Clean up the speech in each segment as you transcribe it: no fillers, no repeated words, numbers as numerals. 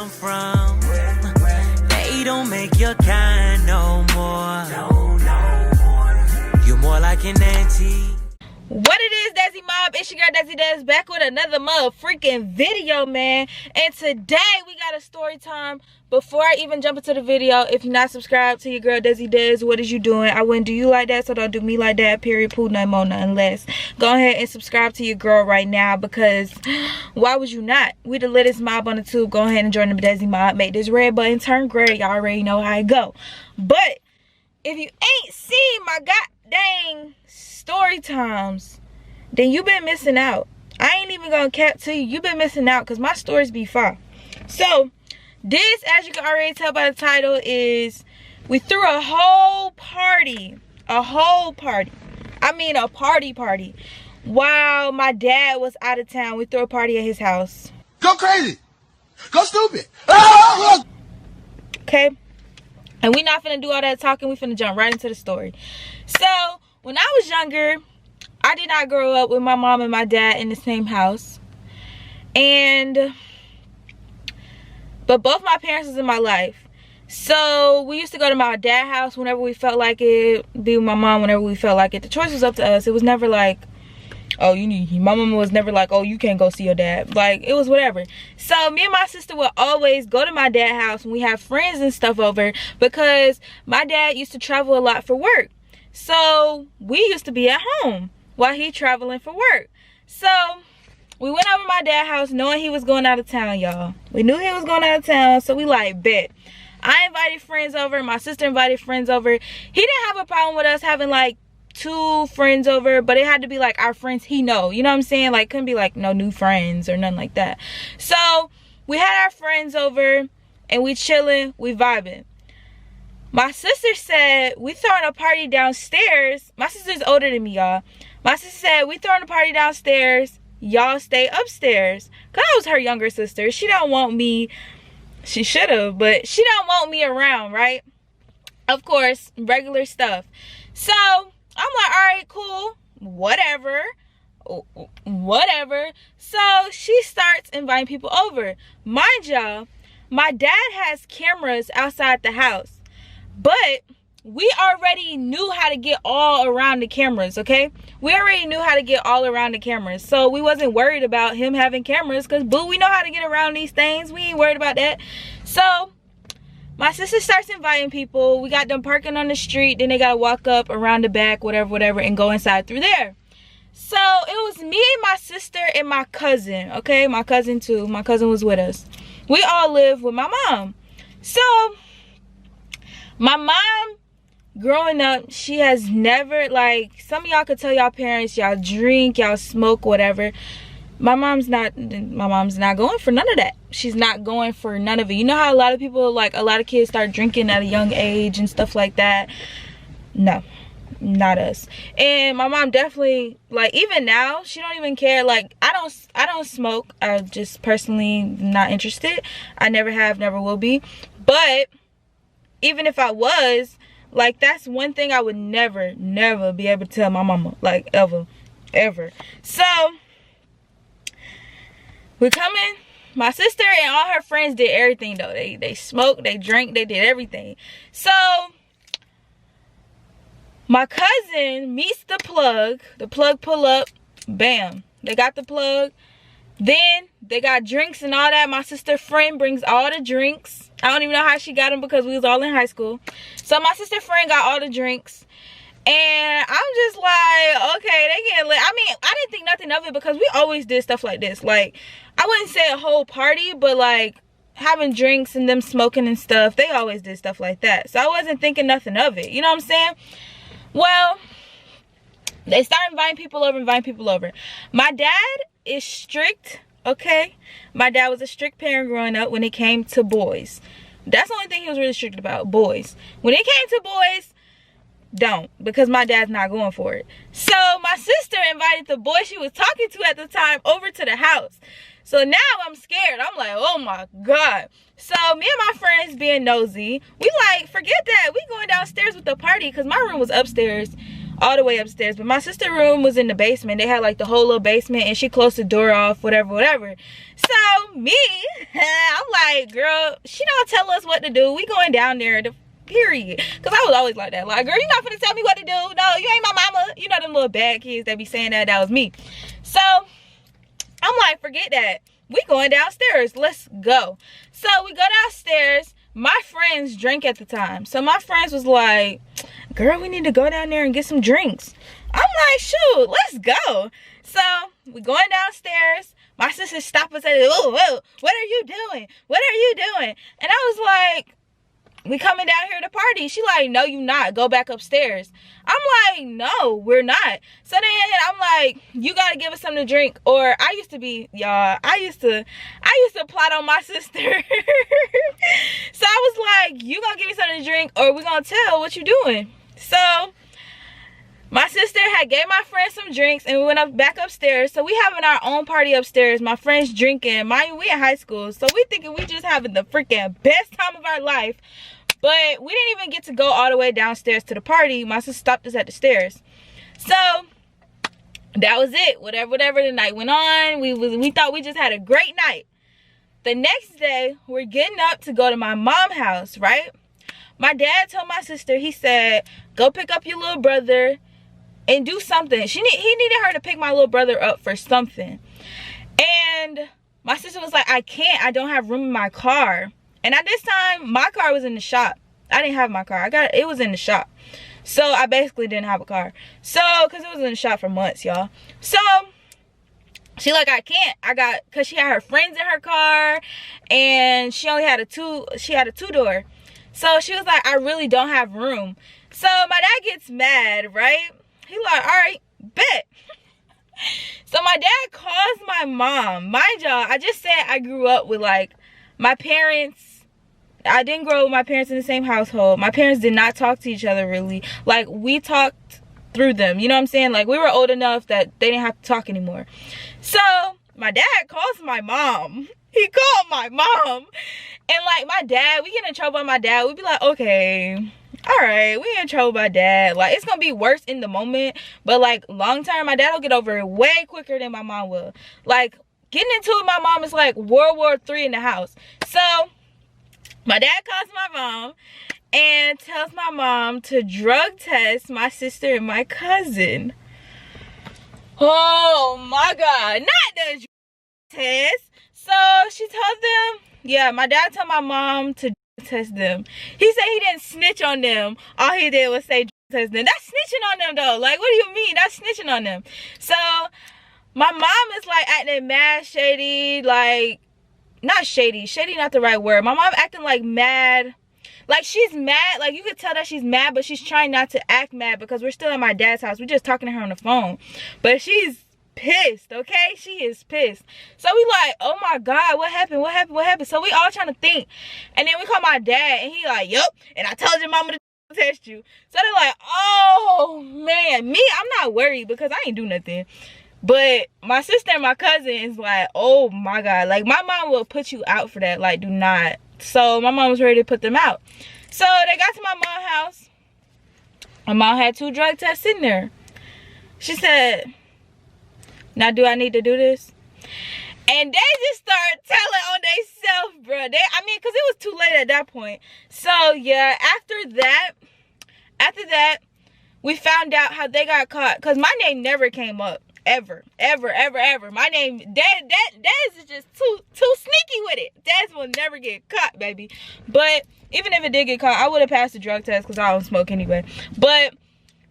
come from. They don't make your kind no more. You're more like an auntie. What it is, Desi Mob? It's your girl DesiDes back with another freaking video, man. And today we got a story time. Before I even jump into the video, if you're not subscribed to your girl DesiDes, what is you doing? I wouldn't do you like that, so don't do me like that. Period. Poo, nothing more, nothing less. Go ahead and subscribe to your girl right now, because why would you not? We the littest mob on the tube. Go ahead and join the Desi Mob. Make this red button turn gray. Y'all already know how it go. But if you ain't seen my goddamn story times, then you been missing out. I ain't even gonna cap to you. You been missing out, because my stories be fire. So this, as you can already tell by the title, is we threw a whole party. I mean a party while my dad was out of town. We threw a party at his house. Go crazy, go stupid. Okay, and we not finna do all that talking. We finna jump right into the story. So when I was younger, I did not grow up with my mom and my dad in the same house, but both my parents was in my life. So we used to go to my dad's house whenever we felt like it, be with my mom whenever we felt like it. The choice was up to us. It was never like, oh, my mama was never like, oh, you can't go see your dad. Like, it was whatever. So me and my sister would always go to my dad's house when we have friends and stuff over, because my dad used to travel a lot for work. So we used to be at home while he traveling for work. So we went over to my dad's house knowing he was going out of town, y'all. We knew he was going out of town, so we like, bet. I invited friends over. My sister invited friends over. He didn't have a problem with us having like 2 friends over, but it had to be like our friends he know. You know what I'm saying? Like, couldn't be like no new friends or nothing like that. So we had our friends over and we chilling, we vibing. My sister said, we throwing a party downstairs. My sister's older than me, y'all. My sister said, we throwing a party downstairs. Y'all stay upstairs. Because I was her younger sister. She don't want me. She should have, but she don't want me around, right? Of course, regular stuff. So I'm like, all right, cool. Whatever. So she starts inviting people over. Mind y'all, my dad has cameras outside the house. But we already knew how to get all around the cameras, okay? We already knew how to get all around the cameras. So we wasn't worried about him having cameras, because, boo, we know how to get around these things. We ain't worried about that. So my sister starts inviting people. We got them parking on the street. Then they got to walk up around the back, whatever, and go inside through there. So it was me, my sister, and my cousin, okay? My cousin, too. My cousin was with us. We all live with my mom. So my mom, growing up, she has never, like, some of y'all could tell y'all parents, y'all drink, y'all smoke, whatever. My mom's not going for none of that. She's not going for none of it. You know how a lot of people, like, a lot of kids start drinking at a young age and stuff like that? No, not us. And my mom definitely, like, even now, she don't even care. Like, I don't smoke. I just personally not interested. I never have, never will be. But even if I was, like, that's one thing I would never be able to tell my mama, like, ever. So we come in. My sister and all her friends did everything, though. They smoked, they drank, they did everything. So my cousin meets the plug. The plug pull up, bam, they got the plug. Then they got drinks and all that. My sister friend brings all the drinks. I don't even know how she got them, because we was all in high school. So my sister friend got all the drinks. And I'm just like, okay, they getting lit. I mean, I didn't think nothing of it, because we always did stuff like this. Like, I wouldn't say a whole party, but like having drinks and them smoking and stuff, they always did stuff like that. So I wasn't thinking nothing of it. You know what I'm saying? Well, they started inviting people over. My dad is strict, okay? My dad was a strict parent growing up when it came to boys. That's the only thing he was really strict about, boys. When it came to boys, don't, because my dad's not going for it. So my sister invited the boy she was talking to at the time over to the house. So now I'm scared. I'm like, oh my God. So me and my friends being nosy, we like, forget that. We going downstairs with the party, because my room was upstairs, all the way upstairs. But my sister's room was in the basement. They had like the whole little basement, and she closed the door off, whatever. So me, I'm like, girl, she don't tell us what to do. We going down there to period. Because I was always like that. Like, girl, you not finna tell me what to do. No, you ain't my mama. You know them little bad kids that be saying that. That was me. So I'm like, forget that. We going downstairs. Let's go. So we go downstairs. My friends drink at the time. So my friends was like, girl, we need to go down there and get some drinks. I'm like, shoot, let's go. So we going downstairs. My sister stopped us and said, oh, what are you doing? What are you doing? And I was like, we coming down here to party. She like, no, you not. Go back upstairs. I'm like, no, we're not. So then I'm like, you gotta give us something to drink. Or I used to be, y'all, I used to plot on my sister. So I was like, you gonna give me something to drink or we gonna tell what you doing. So my sister had gave my friends some drinks and we went back upstairs. So we having our own party upstairs. My friends drinking. Mind you, we in high school. So we thinking we just having the freaking best time of our life. But we didn't even get to go all the way downstairs to the party. My sister stopped us at the stairs. So that was it. Whatever the night went on. We thought we just had a great night. The next day, we're getting up to go to my mom's house, right? My dad told my sister, he said, go pick up your little brother and do something. He needed her to pick my little brother up for something. And my sister was like, I can't. I don't have room in my car. And at this time, my car was in the shop. I didn't have my car. It was in the shop. So I basically didn't have a car. So, because it was in the shop for months, y'all. So she like, I can't. Because she had her friends in her car. And she only had a two-door. So she was like, I really don't have room. So my dad gets mad, right? He like, all right, bet. So my dad calls my mom. Mind y'all, I just said I grew up with like my parents. I didn't grow up with my parents in the same household. My parents did not talk to each other really. Like, we talked through them. You know what I'm saying? Like, we were old enough that they didn't have to talk anymore. So my dad calls my mom. He called my mom. And like my dad, we get in trouble by my dad. We'd be like, okay, all right, we in trouble by dad. Like, it's gonna be worse in the moment, but like long term, my dad will get over it way quicker than my mom will. Like, getting into it with my mom is like World War III in the house. So my dad calls my mom and tells my mom to drug test my sister and my cousin. Oh my God, not the drug test. So she told them, yeah, my dad told my mom to test them. He said he didn't snitch on them. All he did was say test them. That's snitching on them though. Like, what do you mean? That's snitching on them. So my mom is like acting mad shady. Like, not shady. Shady not the right word. My mom acting like mad. Like, she's mad. Like, you could tell that she's mad, but she's trying not to act mad because we're still at my dad's house. We're just talking to her on the phone. But she's pissed, okay? She is pissed. So we like, oh my God, what happened? What happened? What happened? So we all trying to think. And then we call my dad and he like, yup, and I told your mama to test you. So they're like, oh man, me, I'm not worried because I ain't do nothing. But my sister and my cousin is like, oh my God, like my mom will put you out for that. Like, do not. So my mom was ready to put them out. So they got to my mom's house. My mom had 2 drug tests in there. She said, now do I need to do this? And they just started telling on themselves, bro. I mean, because it was too late at that point. So yeah, after that, we found out how they got caught. Because my name never came up. Ever. My name, Des is just too sneaky with it. Des will never get caught, baby. But even if it did get caught, I would have passed the drug test because I don't smoke anyway. But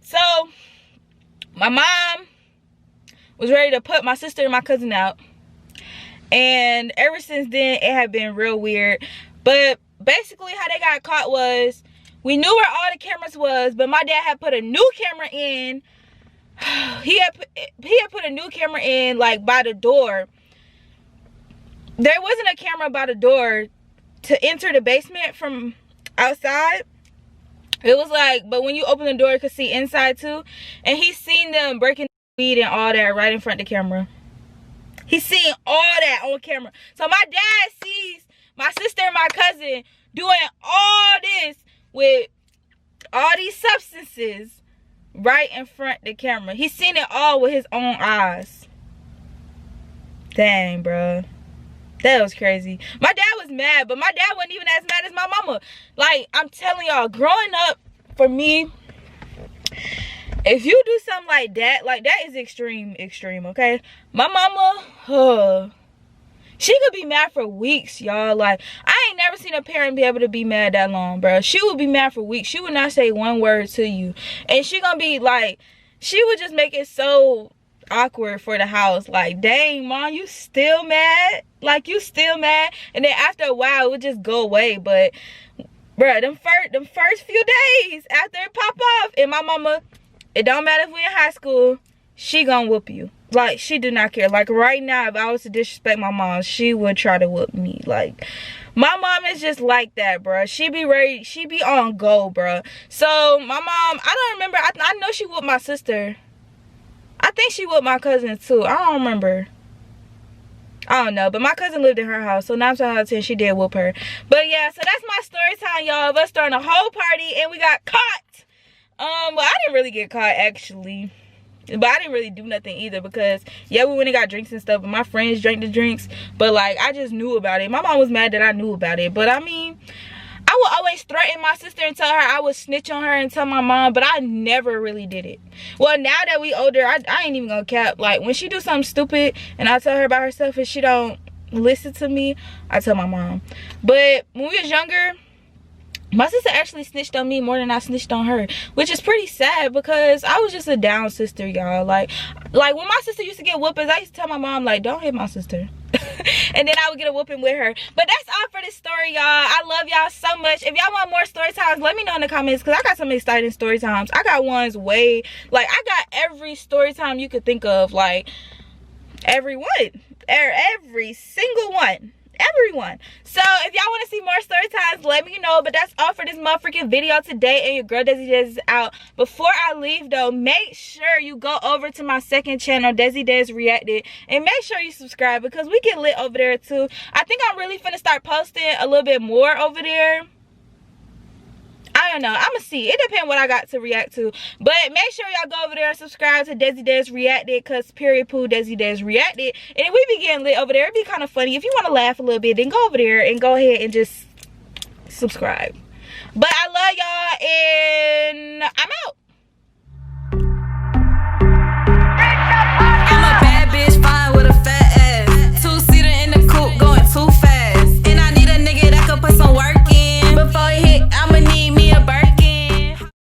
so my mom was ready to put my sister and my cousin out. And ever since then, it had been real weird. But basically how they got caught was, we knew where all the cameras was, but my dad had put a new camera in. He had put a new camera in, like, by the door. There wasn't a camera by the door to enter the basement from outside. It was like, but when you open the door, you could see inside too. And he's seen them breaking weed and all that right in front of the camera. He's seeing all that on camera. So my dad sees my sister and my cousin doing all this with all these substances right in front of the camera. He's seen it all with his own eyes. Dang, bro. That was crazy. My dad was mad, but my dad wasn't even as mad as my mama. Like, I'm telling y'all, growing up, for me, if you do something like that is extreme, okay? My mama, she could be mad for weeks, y'all. Like, I ain't never seen a parent be able to be mad that long, bro. She would be mad for weeks. She would not say one word to you. And she gonna be like, she would just make it so awkward for the house. Like, dang, mom, you still mad? Like, you still mad? And then after a while, it would just go away. But, bro, them first few days after it pop off, and my mama, it don't matter if we in high school, she gonna whoop you. Like, she do not care. Like, right now, if I was to disrespect my mom, she would try to whoop me. Like, my mom is just like that, bro. She be ready. She be on go, bro. So, my mom, I don't remember. I know she whooped my sister. I think she whooped my cousin, too. I don't remember. I don't know. But my cousin lived in her house. So, 9 times out of 10, she did whoop her. But, yeah. So, that's my story time, y'all. Of us throwing a whole party, and we got caught. Well, I didn't really get caught, actually. But I didn't really do nothing either, because yeah, we went and got drinks and stuff, and my friends drank the drinks, but like, I just knew about it. My mom was mad that I knew about it, but I mean, I would always threaten my sister and tell her I would snitch on her and tell my mom, but I never really did it. Well, now that we older, I ain't even gonna cap. Like, when she do something stupid and I tell her about herself and she don't listen to me, I tell my mom. But when we was younger, my sister actually snitched on me more than I snitched on her, which is pretty sad, because I was just a down sister, y'all. Like when my sister used to get whoopings, I used to tell my mom, like, don't hit my sister. And then I would get a whooping with her. But that's all for this story, y'all. I love y'all so much. If y'all want more story times, let me know in the comments, because I got some exciting story times. I got ones way, like, I got every story time you could think of, like, every single one. Everyone. So if y'all want to see more story times, let me know. But that's all for this motherfucking video today, and your girl Desi is out. Before I leave though, make sure you go over to my second channel, Desi Des Reacted, and make sure you subscribe, because we get lit over there too. I think I'm really finna start posting a little bit more over there. I don't know. I'ma see. It depends what I got to react to. But make sure y'all go over there and subscribe to Desi Des Reacted, because period poo Desi Des Reacted. And if we be getting lit over there, it'd be kind of funny. If you want to laugh a little bit, then go over there and go ahead and just subscribe. But I love y'all, and I'm out.